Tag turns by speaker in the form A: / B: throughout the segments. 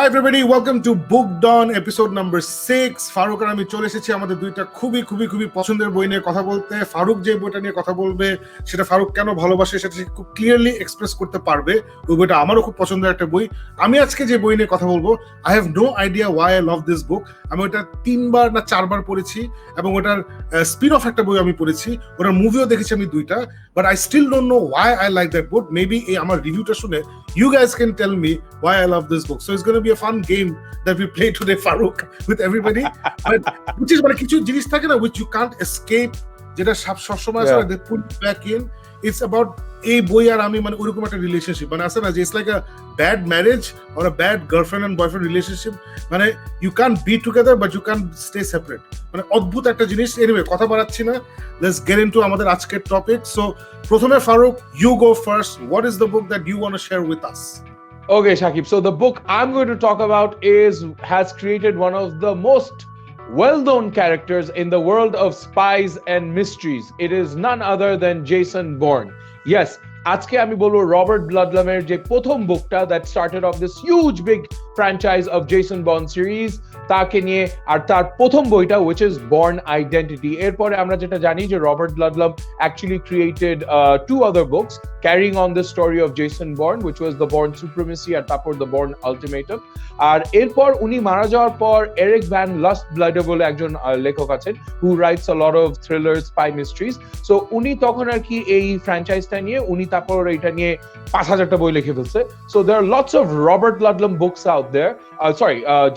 A: Hi everybody, welcome to Book Dawn episode number 6. Faruk আর আমি চলে এসেছি আমাদের দুইটা খুবই পছন্দের বই নিয়ে কথা বলতে। ফারুক যে বইটা নিয়ে কথা বলবে সেটা ফারুক কেন ভালোবাসে সেটা সে খুব ক্লিয়ারলি এক্সপ্রেস করতে পারবে। ওই বইটা আমারও খুব পছন্দের একটা বই। আমি আজকে যে বই নিয়ে কথা বলবো, I have no idea why I love this book. আমি ওটা 3বার না 4বার পড়েছি এবং ওটার স্পিন অফ একটা বই আমি পড়েছি, ওটার মুভিও দেখেছি আমি দুইটা, but I still don't know why I like that book. Maybe এই আমার রিভিউটা শুনে you guys can tell me why I love this book. So it's going to be a fun game that we play today, Farooq, with everybody. But which is মানে কিছু জিনিস থাকে না which you can't escape, যেটা সবসময় আসলে they put back in. It's about এই বই আর আমি মানে ওরকম একটা রিলেশনশিপ, মানে আছে না যে it's like a bad marriage or a bad girlfriend and boyfriend relationship. মানে you can't be together but you can't stay separate. মানে অদ্ভুত একটা জিনিস। Anyway, কথা বাড়াচ্ছি না, let's get into আমাদের আজকের টপিক। So প্রথমে Faruk, you go first. What is the book that you want to share with us?
B: Okay, Shakib. So the book I'm going to talk about has created one of the most well-known characters in the world of spies and mysteries. It is none other than Jason Bourne. Yes, আজকে আমি বলবো Robert ব্লাডলামের যে প্রথম বুকটা that started off this huge big franchise of Jason Bourne series, তাকে নিয়ে, আর তার প্রথম বইটা which is Bourne Identity। এরপরে আমরা যেটা জানি যে Robert ব্লাডলাম actually created two other books carrying on the story of Jason Bourne, which was the Bourne Supremacy আর তারপর the Bourne Ultimatum। আর এরপর উনি মারা যাওয়ার পর এরিক ভ্যান লাস্ট ব্লাডে বলে একজন লেখক আছেন who writes a lot of thrillers, spy mysteries। So উনি তখন আর কি এই ফ্র্যাঞ্চাইজটা নিয়ে উনি তারপর এটা নিয়ে 5000টা বই লিখে ফেলছে। So there are lots of Robert Ludlum books out there,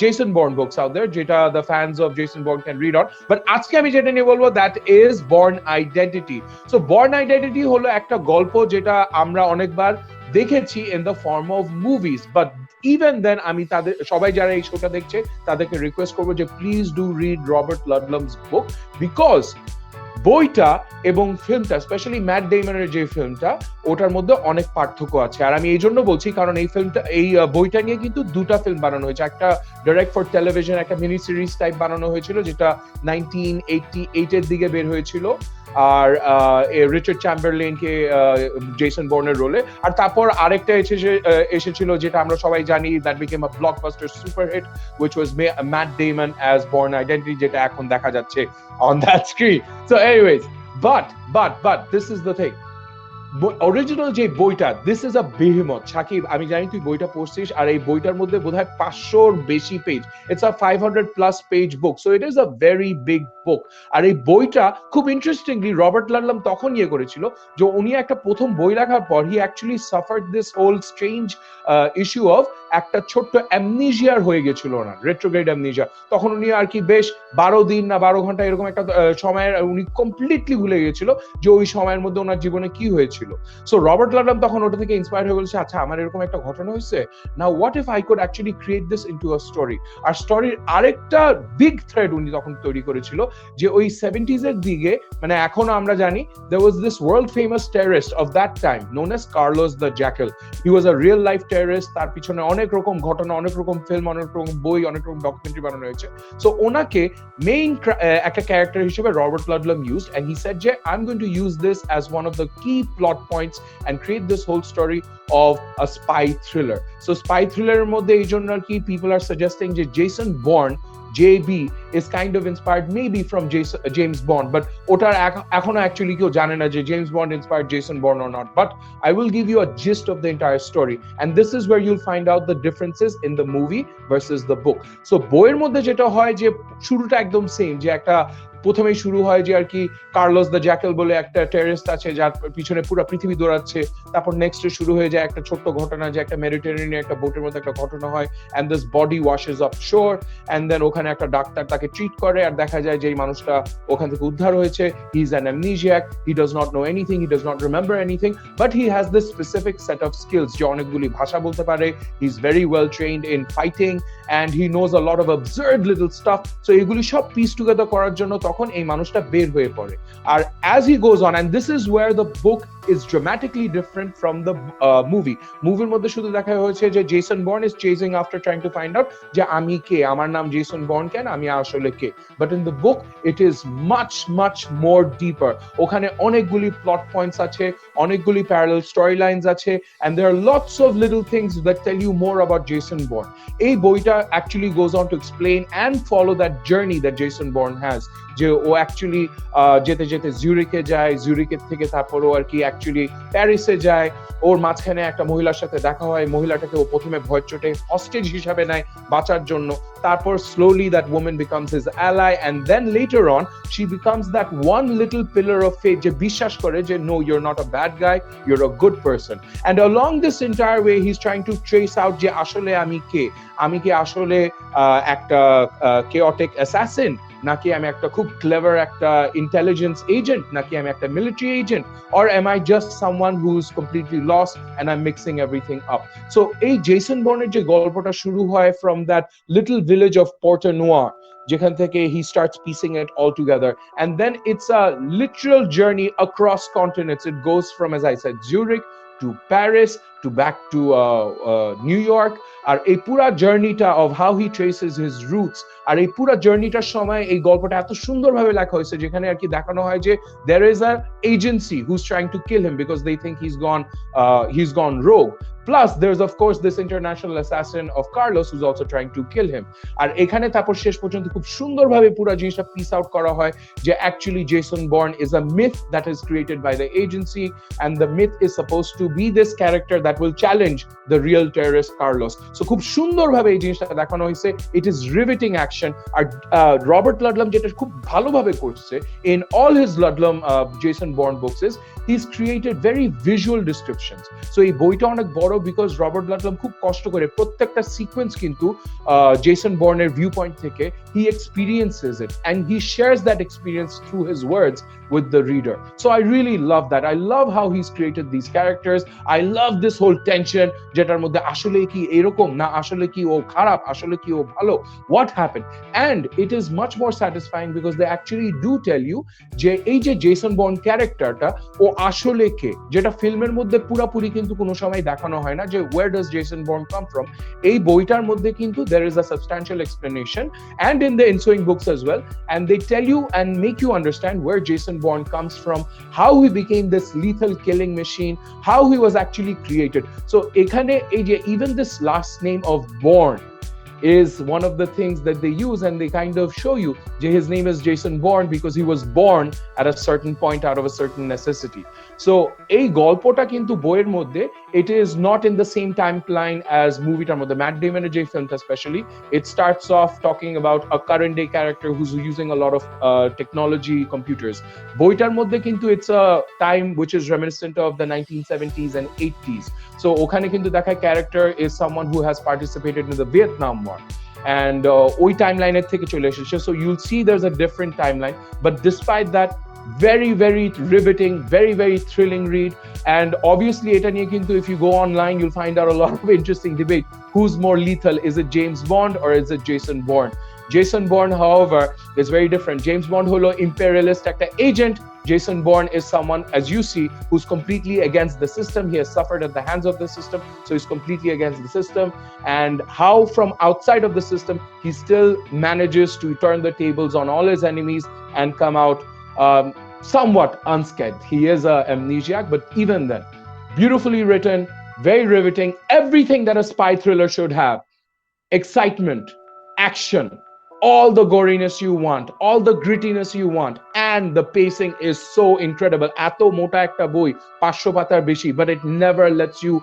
B: Jason Bourne books out there, যেটা the fans of Jason Bourne can read on, but আজকে আমি যেটা নিয়ে বলবো that is Bourne Identity। So Bourne Identity হলো একটা গল্প যেটা আমরা অনেকবার দেখেছি in the form of movies, but even then আমি তাদের সবাই যারা এই শোটা দেখছে তাদেরকে রিকোয়েস্ট করবো যে please do read Robert Ludlum's book, because বইটা এবং ফিল্মটা, স্পেশালি ম্যাট ডেমনের যে ফিল্মটা, ওটার মধ্যে অনেক পার্থক্য আছে। আর আমি এই জন্য বলছি কারণ এই বইটা নিয়ে কিন্তু দুটা ফিল্ম বানানো হয়েছে। একটা ডাইরেক্ট ফর টেলিভিশন, একটা মিনি সিরিজ টাইপ বানানো হয়েছিল যেটা 1988 এর দিকে বের হয়েছিল, আর রিচার্ড চ্যাম্বারলেনকে জেসন বর্নের রোলে। আর তারপর আরেকটা এসেছিল যেটা আমরা সবাই জানি, that became a blockbuster superhit, which was Matt Damon as Bourne Identity, যেটা এখন দেখা যাচ্ছে on that screen. So anyways, but this is the thing, original যে বইটা, দিস ইজ আ বেহেমথ। সাকিব, আমি জানি তুই বইটা পড়ছিস, আর এই বইটার মধ্যে বোধহয় 500-র বেশি page. It's a 500+ page book, so it is a very big book. আর এই বইটা খুব ইন্টারেস্টিংলি রবার্ট লাডলাম তখন করেছিল যে উনি একটা প্রথম বই লেখার পর he actually suffered this whole strange issue of একটা ছোট্ট অ্যামনিজিয়ার হয়ে গেছিল ওনার, রেট্রোগ্রেড অ্যামনিজিয়া। তখন উনি আর কি বেশ 12 দিন না 12 ঘন্টা এরকম একটা সময়ের উনি কমপ্লিটলি ভুলে গেছিল যে ওই সময়ের মধ্যে ওনার জীবনে কি হয়েছিল। সো রবার্ট লাডলাম তখন ওটা থেকে ইন্সপায়ার হয়ে বলছে, আচ্ছা আমার এরকম একটা ঘটনা হয়েছে, now what if I could actually create this into a story. আর স্টোরির আরেকটা বিগ থ্রেড উনি তখন তৈরি করেছিল যে ওই 70s এর দিকে, মানে এখনো আমরা জানি, there was this world famous terrorist of that time known as Carlos the Jackal. He was a real life terrorist. তার পিছনে অনেক রকম ঘটনা, অনেক রকম ফিল্ম, অনেক রকম বই, অনেক রকম ডকুমেন্টারি বানানো হয়েছে। সো ওনাকে মেইন একটা ক্যারেক্টার হিসেবে Robert লাডলাম used, and he said যে I'm going to use this as one of the key plot points and create this whole story of a spy thriller. So spy thriller এর মধ্যে এই জন্য আর কি people are suggesting যে Jason Bourne, JB, is kind of inspired maybe from James Bond, but ওটার এখনো actually কেউ জানে না যে James Bond inspired Jason Bourne or not. But I will give you a gist of the entire story, and this is where you'll find out the differences in the movie versus the book. So বইয়ের মধ্যে যেটা হয় যে শুরুটা একদম same, যে একটা প্রথমেই শুরু হয় যে আর কি কার্লোস দ্য জ্যাকেল বলে একটা টেররিস্ট আছে যার পিছনে পুরো পৃথিবী দৌড়াচ্ছে। তারপর নেক্সটে শুরু হয়ে যায় একটা ছোট্ট ঘটনা যে একটা মেডিটেরিয়ানে একটা বোটের মধ্যে একটা ঘটনা হয়, and this body washes of shore, and then ওখানে একটা ডাক্তার তাকে ট্রিট করে, আর দেখা যায় যে এই মানুষটা ওখান থেকে উদ্ধার হয়েছে। He is an amnesiac, he does not know anything, he does not remember anything, but he has this specific set of skills, যে অনেকগুলি ভাষা বলতে পারে, he is very well trained in fighting, and he knows a lot of absurd little stuff. So এগুলি সব piece together করার জন্য তখন এই মানুষটা বের হয়ে পড়ে। আর as he goes on, and this is where the book is dramatically different from the movie. মুভির মধ্যে শুধু দেখা হয়েছে যে Jason born is chasing after trying to find out যে আমি কে, আমার নাম জেসন বর্ন কেন, আমি আসলে কে। But in the book it is much more deeper. ওখানে অনেকগুলি plot points আছে, অনেকগুলি parallel storylines আছে, and there are lots of little things that tell you more about Jason Bourne. এই বইটা actually goes on to explain and follow that journey that Jason Bourne has, যে ও actually যেতে যেতে জিউরিকে যায়, জিউরিকের থেকে তারপর ও আর কি অ্যাকচুয়ালি প্যারিসে যায়, ওর মাঝখানে একটা মহিলার সাথে দেখা হয়, মহিলাটাকে ও প্রথমে ভয় চোটে হস্টেজ হিসাবে নেয় বাঁচার জন্য, তারপর slowly that woman becomes his ally, and then later on she becomes that one little pillar of faith, যে বিশ্বাস করে যে no, you're not a bad guy, you're a good person. And along this entire way he's trying to trace out যে আসলে আমি কে, আমি কি আসলে একটা chaotic assassin, নাকি আমি একটা খুব ক্লেভার একটা ইন্টেলিজেন্স এজেন্ট, নাকি আমি একটা military agent, or am I just someone who's completely lost and I'm mixing everything up? So এই জেসন বর্নের যে গল্পটা শুরু হয় from that little village of Port-au-Noir, যেখান থেকে he starts piecing it all together, and then it's a literal journey across continents. It goes from, as I said, Zurich to Paris to back to New York. আর এই পুরা জার্নিটা of how he traces his roots, আর এই পুরা জার্নিটার সময় এই গল্পটা এত সুন্দরভাবে লেখা হয়েছে যেখানে আর কি দেখানো হয় যে there is an agency who's trying to kill him because they think he's gone rogue. Plus there's of course this international assassin of Carlos who's also trying to kill him. আর এখানে তারপর শেষ পর্যন্ত খুব সুন্দরভাবে পুরো জিনিসটা পিস আউট করা হয় যে actually Jason Bourne is a myth that is created by the agency, and the myth is supposed to be this character that will challenge the real terrorist Carlos. So খুব সুন্দরভাবে এই জিনিসটা দেখানো হয়েছে. It is riveting action. আর Robert Ludlum যেটা খুব ভালোভাবে করছে in all his Ludlum Jason Bourne books is he's created very visual descriptions. So এই বইটা অনেক বড় because রবার্ট লাডলাম খুব কষ্ট করে প্রত্যেকটা সিকোয়েন্স কিন্তু জেসন বর্নের ভিউ পয়েন্ট থেকে he experiences it and he shares that experience through his words with the reader. So I really love that. I love how he's created these characters. I love this whole tension যেটার মধ্যে আসলে কি এরকম না আসলে কি ও খারাপ, আসলে কি ও ভালো, what happened, and it is much more satisfying because they actually do tell you যে এই যে জেসন বর্ন ক্যারেক্টারটা ও আসলে কে, যেটা ফিল্মের মধ্যে পুরোপুরি কিন্তু কোনো সময় দেখানো হয় না যে where does Jason Bourne come from. এই বইটার মধ্যে কিন্তু there is a substantial explanation, and in the ensuing books as well, and they tell you and make you understand where Jason Bourne comes from, how he became this lethal killing machine, how he was actually created. So ekhane ei je even this last name of Bourne is one of the things that they use, and they kind of show you that his name is Jason Bourne because he was born at a certain point out of a certain necessity. So ei golpota kintu boyer moddhe it is not in the same timeline as movie tar moddhe Matt Damon J film especially. It starts off talking about a current day character who's using a lot of technology, computers. Boitar moddhe kintu it's a time which is reminiscent of the 1970s and 80s. So okhane kintu dekhay character is someone who has participated in the Vietnam War, and ওই টাইমলাইনের থেকে চলে এসেছে. So you'll see there's a different timeline, but despite that very riveting, very thrilling read. And obviously এটা নিয়ে কিন্তু if you go online you'll find out a lot of interesting debate. Who's more lethal? Is it James Bond or is it Jason Bourne? Jason Bourne, however, is very different. James Bond holo imperialist একটা agent. Jason Bourne is someone, as you see, who's completely against the system. He has suffered at the hands of the system, so he's completely against the system. And how from outside of the system, he still manages to turn the tables on all his enemies and come out somewhat unscathed. He is an amnesiac, but even then, beautifully written, very riveting, everything that a spy thriller should have. Excitement, action, all the goriness you want, all the grittiness you want, and the pacing is so incredible. Ato mota ekta boi 500 patar beshi, but it never lets you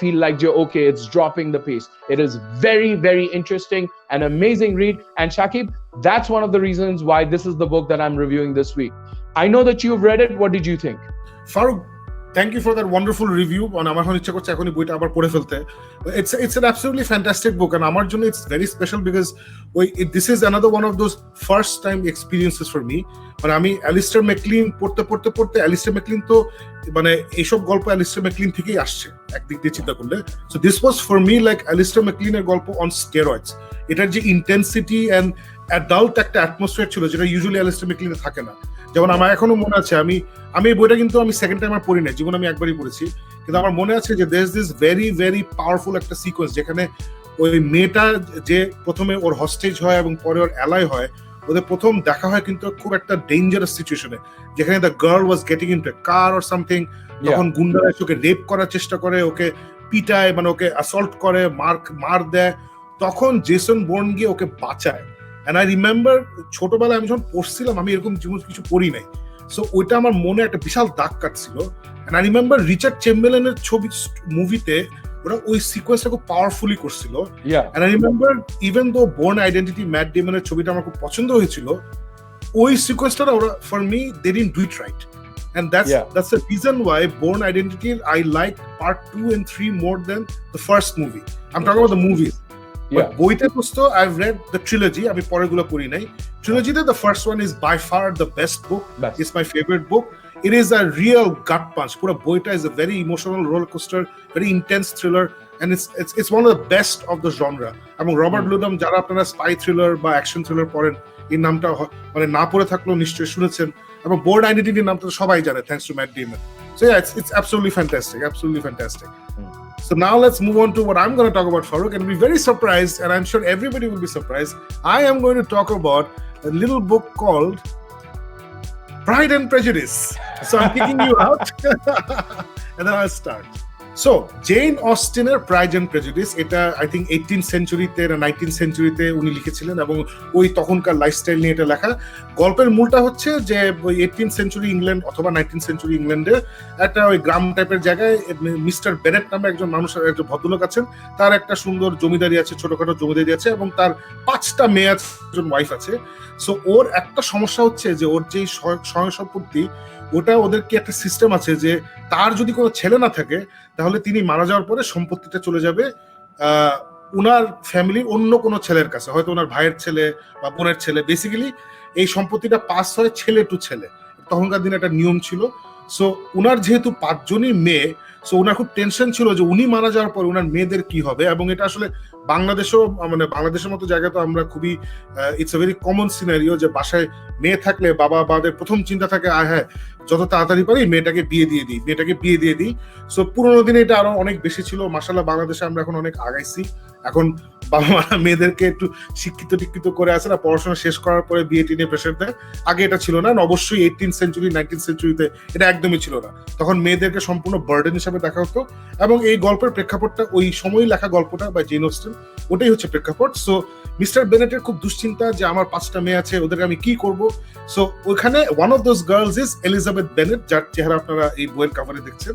B: feel like okay, it's dropping the pace. It is very interesting, an amazing read. And Shakib, that's one of the reasons why this is the book that I'm reviewing this week. I know that you've read it. What did you think?
A: Farooq, thank you for that wonderful review. And আমার এখন ইচ্ছা করছে এখনই বইটা আবার পড়ে ফেলতে. It's an absolutely fantastic book, and আমার জন্য it's very special because this is another one of those first time experiences for me. মানে আমি অ্যালিস্টার ম্যাকলিন পড়তে অ্যালিস্টার ম্যাকলিন তো মানে এইসব গল্প অ্যালিস্টার ম্যাকলিন থেকেই আসছে একদিক দিয়ে চিন্তা করলে. So this was for me like Alistair ম্যাকলিনের গল্প on steroids. এটার যে ইন্টেন্সিটি অ্যান্ড অ্যাডাল্ট একটা অ্যাটমসফিয়ার ছিল যেটা ইউজুয়ালি অ্যালিস্টার ম্যাকলিনে থাকে না, যেমন আমার এখনো মনে আছে, আমি এই বইটা কিন্তু আমি সেকেন্ড টাইম আর পড়ি নাই, জীবনে আমি একবারই পড়েছি, কিন্তু আমার মনে আছে যে there is this very very powerful একটা সিকোয়েন্স যেখানে ওই মেয়েটা যে প্রথমে ওর হস্টেজ হয় এবং পরে ওর অ্যালাই হয়, ওদের প্রথম দেখা হয় কিন্তু খুব একটা ডেঞ্জারাস সিচুয়েশনে, যেখানে the girl was getting into a car or something, তখন গুন্ডারা এসে ওকে রেপ করার চেষ্টা করে, ওকে পিটায়, মানে ওকে অ্যাসল্ট করে, মার দেয়, তখন জেসন বোর্ন গিয়ে ওকে বাঁচায়। এন্ড আই রিমেম্বার ছোটবেলায় আমি যখন পড়ছিলাম, আমি এরকম জীবন কিছু পড়ি নাই, সো ওইটা আমার মনে একটা বিশাল দাগ কাটছিল। এন্ড আই রিমেম্বার রিচার্ড চেম্বারলেনের ছবি মুভিতে ওরা ওই সিকোয়েন্সটা খুব পাওয়ারফুলি করছিল। And I remember even though Bourne Identity Matt ডেমনের ছবিটা আমার খুব পছন্দ হয়েছিল, ওই সিকোয়েন্সটা ওরা for me they didn't do it right, and that's the reason why Bourne Identity I like part 2 and 3 more than the first movie. I'm talking about the movies. But boite pusto I've read the trilogy, আমি পরেগুলো পড়ি নাই। Trilogy the first one is by far the best book. It's my favorite book. It is a real gut punch. Pura boita is a very emotional roller coaster, very intense thriller, and it's one of the best of the genre. এবং Robert লুডাম, যারা আপনারা spy thriller বা action thriller পড়েন, এই নামটা মানে না পড়ে থাকলেও নিশ্চয়ই শুনেছেন, এবং বোর্ন আইডেন্টিটির নামটা সবাই জানে thanks to Matt Damon. So yeah, it's absolutely fantastic. So now let's move on to what I'm going to talk about, Farooq, and be very surprised, and I'm sure everybody will be surprised. I am going to talk about a little book called Pride and Prejudice. So I'm kicking you out, and then I'll start. So Jane Austener Pride and Prejudice, এটা I think 18th সেঞ্চুরিতে না 19th সেঞ্চুরিতে উনি লিখেছিলেন, এবং ওই তখনকার lifestyle নিয়ে এটা লেখা। গল্পের মূলটা হচ্ছে যে ওই 18th সেঞ্চুরি ইংল্যান্ড অথবা 19th সেঞ্চুরি ইংল্যান্ডের একটা ওই গ্রাম টাইপের জায়গায় মিস্টার বেনেট নামে একজন মানুষ, একজন ভদ্রলোক আছেন, তার একটা সুন্দর জমিদারি আছে, ছোটখাটো জমিদারি আছে, এবং তার 5টা মেয়ে আছে, একজন ওয়াইফ আছে। সো ওর একটা সমস্যা হচ্ছে যে ওর যে সয় সম্পত্তি, ওটা ওদের কি একটা সিস্টেম আছে যে তার যদি কোনো ছেলে না থাকে তাহলে তিনি মারা যাওয়ার পরে সম্পত্তিটা চলে যাবে উনার ফ্যামিলির অন্য কোনো ছেলের কাছে, হয়তো ওনার ভাইয়ের ছেলে বা বোনের ছেলে। বেসিক্যালি এই সম্পত্তিটা পাস হয় ছেলে টু ছেলে, তখনকার দিনে একটা নিয়ম ছিল। সো উনার যেহেতু 5 জনই মেয়ে, সো উনার খুব টেনশন ছিল যে উনি মারা যাওয়ার পর উনার মেয়েদের কি হবে। এবং এটা আসলে বাংলাদেশেও, মানে বাংলাদেশের মতো জায়গায় তো আমরা খুবই it's a very common scenario যে বাসায় মেয়ে থাকলে বাবা বাদের প্রথম চিন্তা থাকে হ্যাঁ যত তাড়াতাড়ি পারি মেয়েটাকে বিয়ে দিয়ে দিই। সো পুরোনো দিনে এটা আরো অনেক বেশি ছিল। মাশাআল্লাহ বাংলাদেশে আমরা এখন অনেক আগাইছি, এখন বাবা মারা মেয়েদেরকে একটু শিক্ষিত করে আছে না, পড়াশোনা শেষ করার পরে বিয়ে টিনে প্রেশার দেয়। আগে এটা ছিল না, অবশ্যই 18th সেঞ্চুরি 19th সেঞ্চুরিতে এটা একদমই ছিল না। তখন মেয়েদেরকে সম্পূর্ণ বার্ডেন হিসাবে দেখা হতো, এবং এই গল্পের প্রেক্ষাপটটা ওই সময় লেখা গল্পটা বা জেন অস্টেন, ওটাই হচ্ছে প্রেক্ষাপট। সো মিস্টার বেনেটের খুব দুশ্চিন্তা যে আমার 5টা মেয়ে আছে, ওদেরকে আমি কি করব। সো ওইখানে one of those girls is Elizabeth Bennett, যার চেহারা আপনারা এই বইয়ের কাভারে দেখছেন।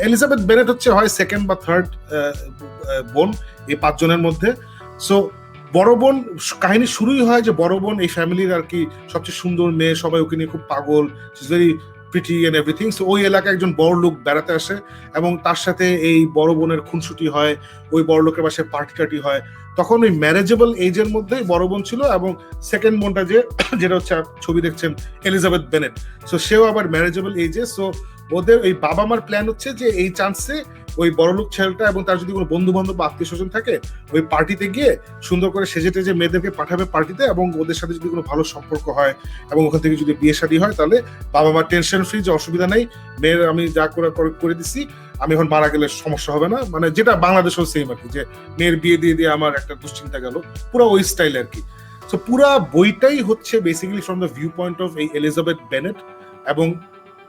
A: এলিজাবেথ বেনেট হচ্ছে হয় সেকেন্ড বা থার্ড বোন এই 5 জনের মধ্যে। সো বড় বোন, কাহিনী শুরুই হয় যে বড় বোন এই ফ্যামিলির আর কি সবচেয়ে সুন্দর মেয়ে, সবাই ওকে নিয়ে খুব পাগল, she is very pretty and everything. So ওই এলাকায় একজন বড় লোক বেড়াতে আসে, এবং তার সাথে এই বড় বোনের খুনসুটি হয়, ওই বড় লোকের বাসায় পার্টি হয়। তখন ওই ম্যারেজেবল এজের মধ্যে বড় বোন ছিল, এবং সেকেন্ড বোনটা যেটা হচ্ছে ছবি দেখছেন এলিজাবেথ বেনেট, সো সেও আবার ম্যারেজেবল এজে। সো ওদের এই বাবা মার প্ল্যান হচ্ছে যে এই চান্সে ওই বড়লোক ছেলেটা এবং তার যদি কোনো বন্ধু বান্ধব বা আত্মীয় স্বজন থাকে, ওই পার্টিতে গিয়ে সুন্দর করে সেজে টেজে মেয়েদেরকে পাঠাবে পার্টিতে, এবং ওদের সাথে যদি কোনো ভালো সম্পর্ক হয় এবং ওখান থেকে যদি বিয়ে শাদী হয়, তাহলে বাবা মা টেনশন ফ্রি, যে অসুবিধা নেই, মেয়ের আমি যা করে দিছি, আমি এখন মারা গেলে সমস্যা হবে না। মানে যেটা বাংলাদেশেও সেম আর কি, যে মেয়ের বিয়ে দিয়ে আমার একটা দুশ্চিন্তা গেল, পুরো ওই স্টাইল আর কি। সো পুরা বইটাই হচ্ছে basically from the view point of এই এলিজাবেথ বেনেট, এবং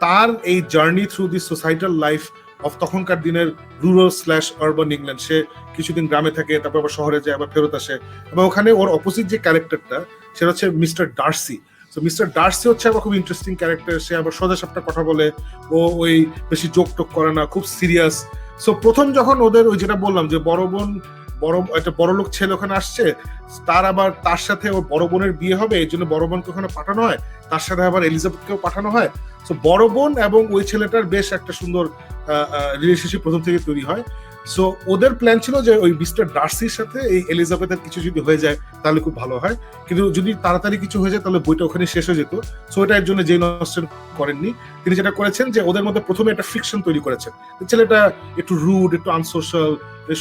A: তার এই journey through the societal life of তখনকার দিনের রুরাল স্ল্যাশ আরবান ইংল্যান্ড। সে কিছুদিন গ্রামে থাকে, তারপর আবার শহরে যায়, আবার ফেরত আসে, এবং ওখানে ওর অপোজিট যে ক্যারেক্টারটা সেটা হচ্ছে mister Darcy. So mister Darcy হচ্ছে আবার খুব ইন্টারেস্টিং ক্যারেক্টার। সে আবার সোজা সাপটা কথা বলে, ও ওই বেশি জোক টোক করে না, খুব সিরিয়াস। সো প্রথম যখন ওদের ওই যেটা বললাম যে একটা বড় লোক ছেলে ওখানে আসছে, তার সাথে ওর বড় বোনের বিয়ে হবে, এই জন্য বড় বোনকে ওখানে পাঠানো হয়, তার সাথে আবার এলিজাবেথকেও পাঠানো হয়। সো বড় বোন এবং ওই ছেলেটার বেশ একটা সুন্দর রিলেশনশিপ প্রথম থেকে তৈরি হয়। সো ওদের প্ল্যান ছিল যে ওই মিস্টার ডার্সির সাথে এই এলিজাবেথের কিছু যদি হয়ে যায় তাহলে খুব ভালো হয়, কিন্তু যদি তাড়াতাড়ি কিছু হয়ে যায় তাহলে বইটা ওখানে শেষ হয়ে যেত। সো এটা এর জন্য জেন অস্টেন করেননি। তিনি যেটা করেছেন যে ওদের মধ্যে প্রথমে একটা ফ্রিকশন তৈরি করেছেন। ছেলেটা একটু রুড, একটু আনসোশ্যাল,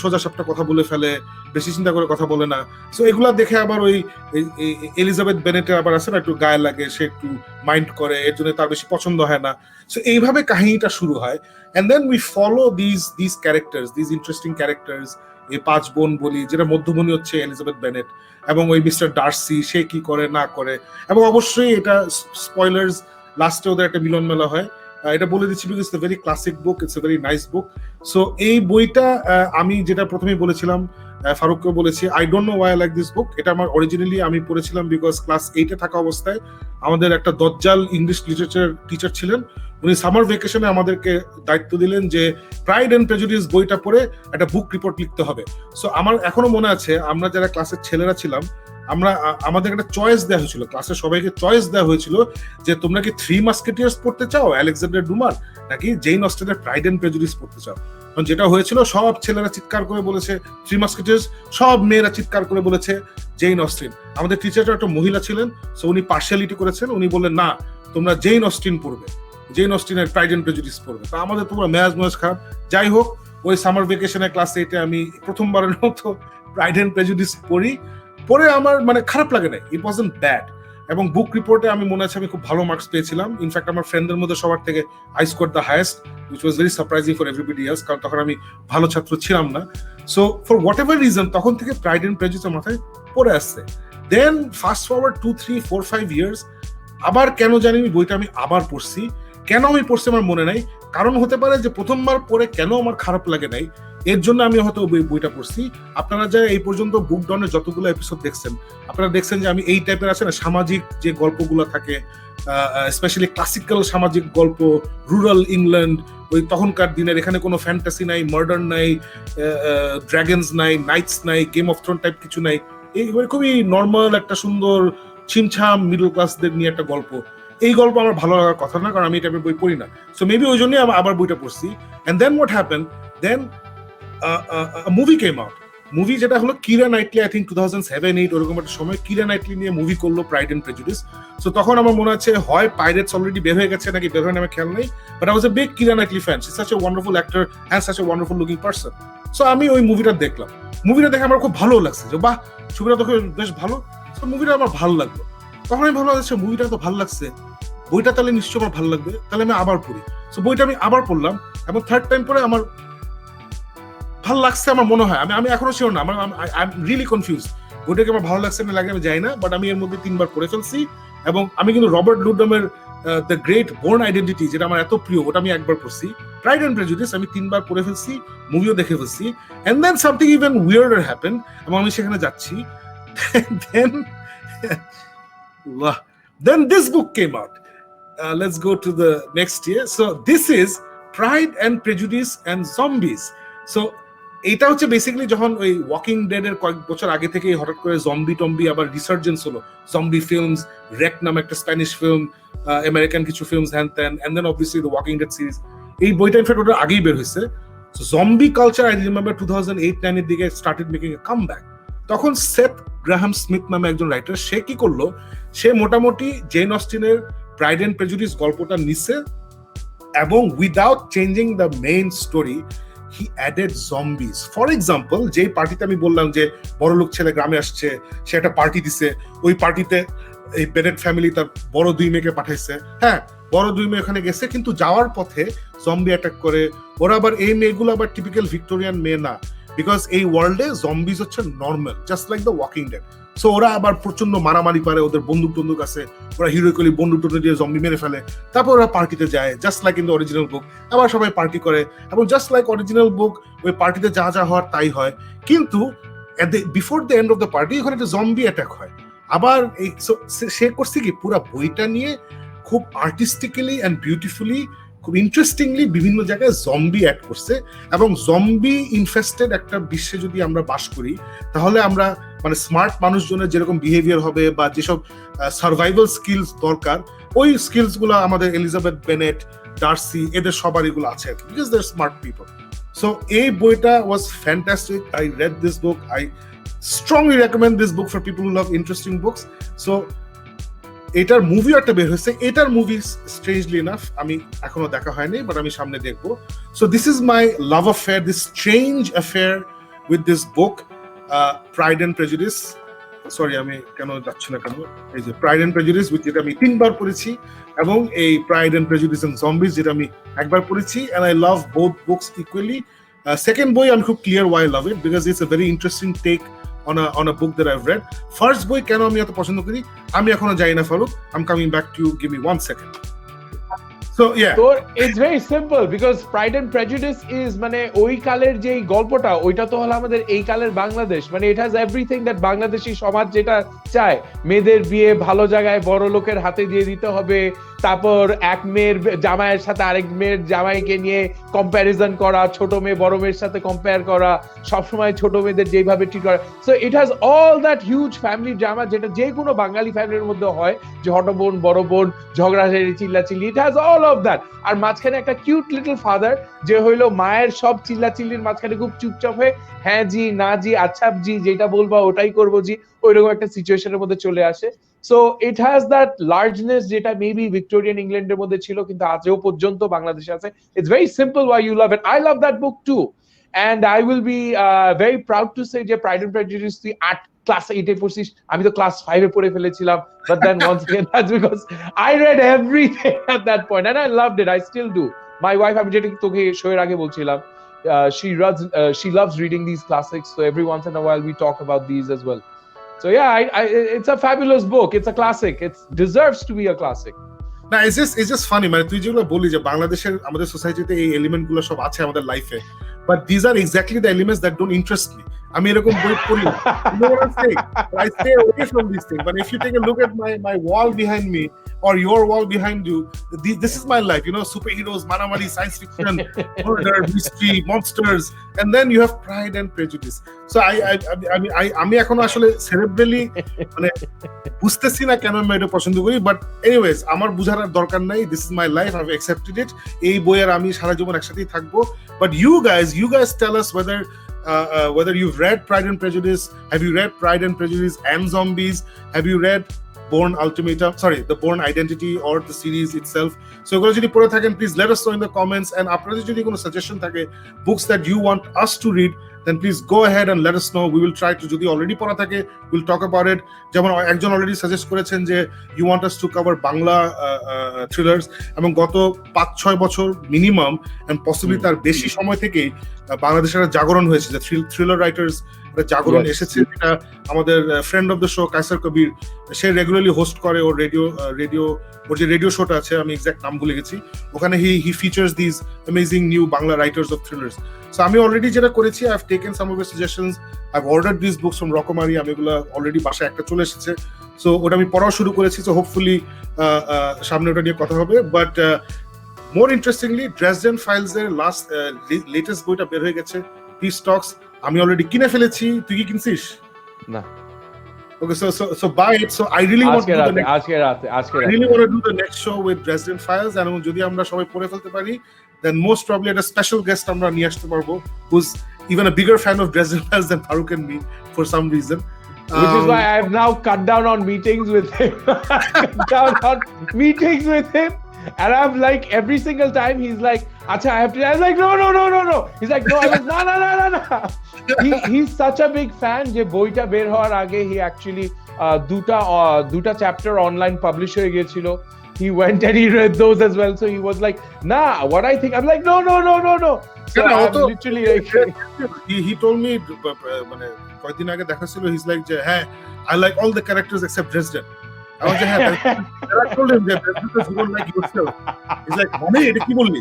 A: সোজা সাপটা কথা বলে ফেলে, বেশি চিন্তা করে কথা বলে না। সো এগুলা দেখে আবার ওই এলিজাবেথ বেনেটের আবার আছে না একটু গায়ে লাগে, সে একটু মাইন্ড করে, এর জন্য তার বেশি পছন্দ হয় না। সো এইভাবে কাহিনীটা শুরু হয়, and then we follow this characters, this interesting characters. এই 5 বোন বলি, যেটা মধ্যমণি হচ্ছে এলিজাবেথ বেনেট, এবং ওই মিস্টার ডার্সি সে কি করে না করে। এবং অবশ্যই এটা স্পয়লার্স, লাস্টে ওদের একটা মিলন মেলা হয়, এটা বলে দিচ্ছি because it's a very classic book, it's a very nice book. So এই বইটা আমি যেটা প্রথমেই বলেছিলাম, ফারুককেও বলেছি, I don't know why I like this book. এটা আমার অরিজিনালি আমি পড়েছিলাম বিকজ ক্লাস 8-এ থাকা অবস্থায় আমাদের একটা দজ্জাল ইংলিশ লিটারেচার টিচার ছিলেন, উনি সামার ভ্যাকেশনে আমাদেরকে দায়িত্ব দিলেন যে প্রাইড এন্ড প্রেজুডিস বইটা পড়ে একটা বুক রিপোর্ট লিখতে হবে। সো আমার এখনো মনে আছে, আমরা যারা ক্লাসের ছেলেরা ছিলাম, আমাদের একটা চয়েস দেওয়া হয়েছিল, ক্লাসে সবাইকে চয়েস দেওয়া হয়েছিল যে তোমরা কি 3 মাস্কেটিয়ার্স পড়তে চাও, আলেকজান্ডার ডুমার, নাকি জেইন অস্টেনের প্রাইড এন্ড প্রেজুডিস পড়তে চাও। কারণ যেটা হয়েছিল, সব ছেলেরা চিৎকার করে বলেছে 3 মাস্কেটিয়ার্স, সব মেয়েরা চিৎকার করে বলেছে জেইন অস্টিন। আমাদের টিচারটা একটা মহিলা ছিলেন, সো উনি পার্শিয়ালিটি করেছেন, উনি বললেন না তোমরা জেইন অস্টিন পড়বে, জেইন অস্টিনের প্রাইড এন্ড প্রেজুডিস পড়বে। তা আমাদের তোমরা মেজাজ খারাপ। যাই হোক, ওই সামার ভ্যাকেশনে ক্লাস 8-এ আমি প্রথমবারের মতো প্রাইড এন্ড প্রেজুডিস পড়ে আমার মানে খারাপ লাগে না, ইট ওয়াজন্ট ব্যাড। এবং বুক রিপোর্টে আমি মনে আছে আমি খুব ভালো মার্কস পেয়েছিলাম। ইনফ্যাক্ট আমার ফ্রেন্ডদের মধ্যে সবার থেকে I score the highest, which was very surprising for everybody else, কারণ তখন আমি ভালো ছাত্র ছিলাম না। So for what ever reason তখন থেকে প্রাইড এন্ড প্রেজুডিস মাথায় পড়ে আসছে। দেন ফাস্ট ফরওয়ার্ড 2, 3, 4, 5 ইয়ার্স, আবার কেন জানি বইটা আমি আবার পড়ছি। কেন আমি পড়ছি আমার মনে নাই, কারণ হতে পারে যে প্রথমবার পড়ে কেন আমার খারাপ লাগে নাই, এর জন্য আমি হয়তো বইটা পড়ছি। আপনারা যারা এই পর্যন্ত বুক ডনের যতগুলো এপিসোড দেখছেন, আপনারা দেখছেন যে আমি এই টাইপের আছে না সামাজিক যে গল্পগুলো থাকে, স্পেশালি ক্লাসিক্যাল সামাজিক গল্প, রুরাল ইংল্যান্ড, ওই তখনকার দিনের, এখানে কোনো ফ্যান্টাসি নাই, মার্ডার নাই, ড্রাগনস নাই, নাইটস নাই, গেম অফ থ্রোন টাইপ কিছু নাই, এইবারে খুবই নর্মাল একটা সুন্দর ছিমছাম মিডল ক্লাসদের নিয়ে একটা গল্প। এই গল্প আমার ভালো লাগার কথা না, কারণ আমি এই টাইপের বই পড়ি না। সো মেবি ওই জন্যই আবার বইটা পড়ছি। And then what happen, then movie came out. Movie যেটা হলো কিরা নাইটলি, আই থিঙ্ক 2007-8 ওরকম একটা সময় কিরা নাইটলি নিয়ে মুভি করলো প্রাইড এন্ড প্রেজুডিস। সো তখন আমার মনে আছে হয় পাইরেটস অলরেডি বের হয়ে গেছে নাকি বের হয়ে আমার খেয়াল নেই, but I was a big Keira Knightley fan. She is such a wonderful actor and such a wonderful looking person. So আমি ওই মুভিটা দেখলাম, মুভিটা দেখে আমার খুব ভালো লাগছে যে বাহ, ছবিটা তো বেশ ভালো। সো মুভিটা আমার ভালো লাগলো। তখন আমি ভালো লাগছে, মুভিটা তো ভালো লাগছে, বইটা তাহলে নিশ্চয়ই আমার ভালো লাগবে, তাহলে আমি আবার পড়ি। সো বইটা আমি আবার পড়লাম, এবং থার্ড টাইম পরে আমার ভালো লাগছে আমার মনে হয়। আমি এখনো শিওর না, আই এম রিয়েলি কনফিউজ বইটাকে আমার ভালো লাগছে না লাগে আমি জানি না, বাট আমি এর মধ্যে 3 বার পড়ে ফেলছি। এবং আমি কিন্তু রবার্ট লুডমের দ্য গ্রেট বোর্ন আইডেন্টিটি, যেটা আমার এত প্রিয়, ওটা আমি একবার পড়ছি। প্রাইড এন্ড প্রেজুডিস আমি 3 বার পড়ে ফেলছি, মুভিও দেখে ফেলছি। And then something even weirder happen, এবং আমি সেখানে যাচ্ছি। Then this book came out. Let's go to the next year. So this is Pride and Prejudice and Zombies. So এটা হচ্ছে বেসিক্যালি যখন ওই ওয়াকিং ডেড এর কয়েক বছর আগে থেকে হঠাৎ করে জম্বি টম্বি আবার রিসার্জেন্স হলো, জম্বি ফিল্মস, রেক নামে একটা স্প্যানিশ ফিল্ম, আমেরিকান কিছু ফিল্মস, হ্যান ত্যান, and then obviously the Walking Dead series. এই বইটা ইনফ্যাক্ট ওটা আগেই বের হয়েছে। So zombie culture I remember 2008-9 এর দিকে স্টার্টেড মেকিং এ কামব্যাক। তখন সেথ গ্রাহাম স্মিথ নামে একজন রাইটার, সে কি করলো, সে মোটামুটি জেন অস্টিনের প্রাইড এন্ড প্রেজুডিস গল্পটা নিছে, এবং without changing the main story he added zombies. For example, যে পার্টিতে আমি বললাম যে বড় লোক ছেলে গ্রামে আসছে, সে একটা পার্টি দিছে, ওই পার্টিতে এই বেনেট ফ্যামিলি তার বড় 2 মেয়েকে পাঠাইছে। হ্যাঁ, বড় 2 মেয়ে ওখানে গেছে, কিন্তু যাওয়ার পথে জম্বি অ্যাটাক করে। ওরা আবার এই মেয়েগুলো আবার টিপিক্যাল ভিক্টোরিয়ান মেয়ে না, বিকজ এই ওয়ার্ল্ডে জম্বিজ হচ্ছে normal, just like the Walking dead. So ওরা আবার প্রচন্ড মারামারি পারে, ওদের বন্দুক টন্দুক আছে, ওরা হিরোইক্যালি বন্দুক টন্দুক দিয়ে জম্বি মেরে ফেলে, তারপর ওরা পার্টিতে যায়, just like in the original বুক। আবার সবাই পার্টি করে, এবং জাস্ট লাইক অরিজিনাল বুক ওই পার্টিতে যা যা হওয়ার তাই হয়। কিন্তু before the end of the party ওখানে একটা জম্বি অ্যাটাক হয়। আবার সে করছে কি, পুরো বইটা নিয়ে খুব আর্টিস্টিক্যালি অ্যান্ড বিউটিফুলি, খুব ইন্টারেস্টিংলি বিভিন্ন জায়গায় জম্বি অ্যাড করছে। এবং জম্বি ইনফেস্টেড একটা বিশ্বে যদি আমরা বাস করি, তাহলে আমরা মানে স্মার্ট মানুষজনের যেরকম বিহেভিয়ার হবে বা যেসব সার্ভাইভাল স্কিলস দরকার, ওই স্কিলস গুলো আমাদের এলিজাবেথ বেনেট, ডার্সি, এদের সবার এগুলো আছে আর কি, because they are smart people. So এই বইটা was fantastic. I read this book, I strongly recommend this book for people who love interesting books. So এটার মুভিও একটা বের হয়েছে, এটার মুভি স্ট্রেঞ্জলি ইনাফ আমি এখনো দেখা হয়নি, বাট আমি সামনে দেখবো। So this is my love affair, this strange affair with this book, Pride and Prejudice. Sorry আমি কেন যাচ্ছি না কেন, এই যে প্রাইড এন্ড প্রেজুডিস যেটা আমি 3 বার পড়েছি, এবং এই Pride and Prejudice and zombies যেটা আমি একবার পড়েছি, and I love both books equally. Second বই আমি খুব clear why love it, because it's a very interesting take on a book that I've read. First বই কেন আমি এত পছন্দ করি আমি এখনো জানি না Faruk, I'm coming back to you, give me 1 second. So yeah,
B: so it's very simple because Pride and Prejudice is মানে ওই কালের যে গল্পটা ওইটা তো হলো আমাদের এই কালের বাংলাদেশ, মানে it has everything that Bangladeshi সমাজ যেটা চায়, মেয়েদের বিয়ে ভালো জায়গায় বড় লোকের হাতে দিয়ে দিতে হবে, তারপর এক মেয়ের জামাইয়ের সাথে আরেক মেয়ের জামাইকে নিয়ে কম্প্যারিজন করা, ছোট মেয়ে বড় মেয়ের সাথে কম্পেয়ার করা, সবসময় ছোট মেয়েদের যেভাবে ট্রিট করা। So it has all that huge family drama যেটা যে কোনো বাঙালি ফ্যামিলির মধ্যে হয়, যে ছোট বোন বড় বোন ঝগড়াঝাড়ি চিল্লাচিল্লি, it has all of that. আর মাঝখানে একটা কিউট লিটল ফাদার যে হইলো মায়ের সব চিল্লাচিল্লির মাঝখানে খুব চুপচাপ হয়ে হ্যাঁ জি না জি আচ্ছা জি যেটা বলবা ওটাই করবো জি, ওইরকম একটা সিচুয়েশনের মধ্যে চলে আসে। So it has that largeness যেটা maybe Victorian England এর মধ্যে ছিল কিন্তু আজও পর্যন্ত বাংলাদেশে আছে। It's very simple why you love it. I love that book too. And I will be very proud to say যে Pride and Prejudice তুই class 8 এ পড়ছিস, আমি তো class 5 এ পড়ে ফেলেছিলাম, but then once again that's because I read everything at that point and I loved it. I still do. My wife, আমি যেটা তোকে শোয়ের আগে বলছিলাম, she loves reading these classics, so every once in a while we talk about these as well. So yeah, it's a fabulous book. It's a classic. It deserves to be a classic.
A: না, it's just funny, মানে তুই যেগুলো বলি যে বাংলাদেশের আমাদের সোসাইটিতে এই এলিমেন্ট গুলো সব আছে আমাদের লাইফে, but these are exactly the elements that don't interest me. আমি এরকম বই পড়ি, you know what I'm saying? I stay away from these things. But if you take a look at my wall behind me or your wall behind you, this is my life, you know, superheroes, manamari, science fiction, murder, mystery, monsters, and then you have Pride and Prejudice. So আমি এখনো আসলে cerebrally মানে বুঝতেছি না কেন আমি এটা পছন্দ করি, বাট এনিওয়েজ আমার বুঝার দরকার নাই, this is my life, I have accepted ইট। এই বইয়ের আমি সারা জীবন একসাথেই থাকবো। But you guys tell us whether you've read Pride and Prejudice. Have you read Pride and Prejudice and Zombies? Have you read Bourne Ultimatum? Sorry, the Bourne Identity or the series itself? So এগুলো যদি পড়ে থাকেন, please let us know in the comments. And আপনাদের যদি কোনো suggestion থাকে, books that you want us to read, then please go ahead and let us know. We will try to, যদি already পড়া থাকে, we'll talk about it. যেমন একজন already suggest করেছেন যে you want us to cover Bangla thrillers, এবং গত 5-6 বছর মিনিমাম and possibly তার বেশি সময় থেকেই বাংলাদেশের জাগরণ হয়েছে, যে থ্রিলার রাইটার্স জাগরণ এসেছে, যেটা আমাদের friend of the show Kaiser Kabir সে রেগুলারলি হোস্ট করে। ওর ওর যে রেডিও শোটা আছে, আমি এক্সাক্ট নাম ভুলে গেছি, ওখানে he features this amazing new Bangla writers of thrillers. So আমি অলরেডি যেটা করেছি, I have taken some of your suggestions, I have ordered this books from Rokomari, আমি এগুলো অলরেডি বাসায় একটা চলে এসেছে, সো ওটা আমি পড়াও শুরু করেছি। সো হোপফুলি সামনে ওটা নিয়ে কথা হবে। But more interestingly Dresden files এর লেটেস্ট বইটা বের হয়ে গেছে, পিস টক্স, আমি অলরেডি কিনে ফেলেছি। তুই কি কিনছিস?
B: না।
A: Okay, so buy it. So I really want to do the next. I really want to do the next show with Dresden Files, and যদি আমরা সবাই পড়ে ফেলতে পারি, then most probably a special guest আমরা নিয়ে আসতে পারবো, who's even a bigger fan of Dresden Files than Farooq and me for some reason.
B: Which is why I have now cut down on meetings with him. And I'm like, every single time he's like, Acha, I have to. I'm like, no. He's like, no. I was, no. He's such a big fan. যে বইটা বের হওয়ার আগে he actually দুটা chapter online publish হয়ে গিয়েছিল. He went and he read those as well. So he was like, nah, what I think. I'm like, no. So I'm literally like,
A: he told me মানে কয়েকদিন আগে দেখা ছিল, he's like যে হ্যাঁ, I like all the characters except Dresden. I was like, I told him that because you don't like yourself. He's like, মানে এটা কি বললি?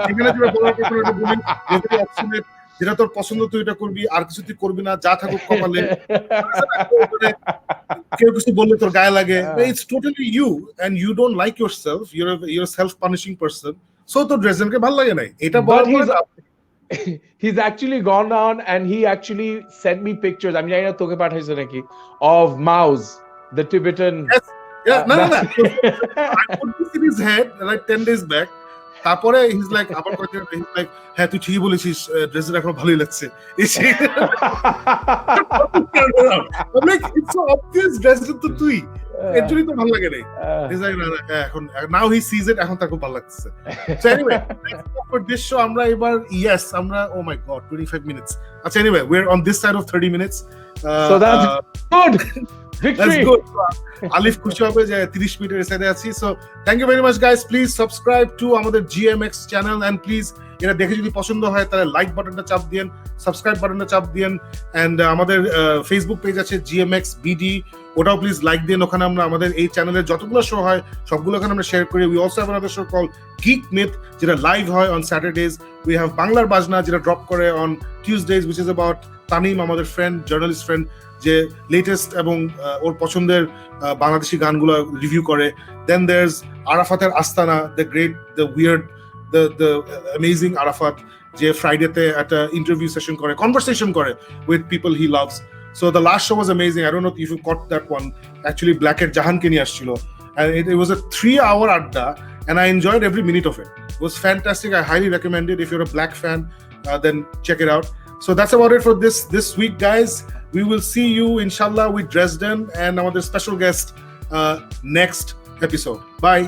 A: এখানে যেটা বলার কথা ওটা বলি, যেটা অপশনে যেটা তোর পছন্দ তুই এটা করবি, আর কিছু তুই করবি না, যা থাকুক কপালে। কেউ কিছু বললে তোর গায়ে লাগে। It's totally you and you don't like yourself. You're a self-punishing person. So তোর ড্রেসেনকে ভালো লাগে নাই। এটা বলার পরে
B: he's actually gone on and he actually sent me pictures. আমি জানি না তোকে পাঠাইছে নাকি, of Maus, the Tibetan.
A: Yes. Yeah, no. I put this in his head like 10 days back. তারপরে হিজ লাইক আবার কয়েকদিন হিজ লাইক হ্যাঁ তুই ঠিকই বলেছিস ড্রেসটা এখন ভালোই লাগছে ইটস অবভিয়াস ড্রেসটা তো তুই এর জন্যই তো ভালো লাগে নাই এখন নাও হি সিজ ইট এখন তার খুব ভালো লাগছে so anyway for this show আমরা এবার আমরা ও মাই গড 25 মিনিটস আচ্ছা anyway we are on this side of 30 minutes
B: so that's good
A: That's
B: victory
A: good. Alif খুশি হবে যে 30 মিনিটের সাইডে আছি so thank you very much guys please subscribe to আমাদের GMX চ্যানেল এন্ড প্লিজ এটা দেখে যদি পছন্দ হয় তাহলে লাইক বাটনটা চাপ দিয়েন সাবস্ক্রাইব বাটনটা চাপ দিয়েন এন্ড আমাদের ফেসবুক পেজ আছে GMX BD ওটাও প্লিজ লাইক দিন ওখানে আমরা আমাদের এই চ্যানেলের যতগুলো শো হয় সবগুলো ওখানে আমরা শেয়ার করি we also have another show call geek myth যেটা লাইভ হয় অন স্যাটারডেজ উই হ্যাভ বাংলার বাজনা যেটা ড্রপ করে on Tuesdays which is about Tamim আমাদের ফ্রেন্ড জার্নালিস্ট ফ্রেন্ড যে লেটেস্ট এবং ওর পছন্দের বাংলাদেশি গানগুলো রিভিউ করে দেন দেয়ারস আরাফাতের আস্তানা the great the weird the amazing Arafat যে ফ্রাইডেতে একটা ইন্টারভিউ সেশন করে কনভারসেশন করে with people he loves so the last show was amazing I don't know if you caught that one actually ব্ল্যাকের জাহানকে নিয়ে আসছিল and it was a 3-hour adda and I enjoyed every minute of it. It was fantastic. I highly recommend it. If you're a Black fan, then check it out. So that's about it for this week, guys. We will see you, inshallah, with Dresden and our special guest next episode. Bye.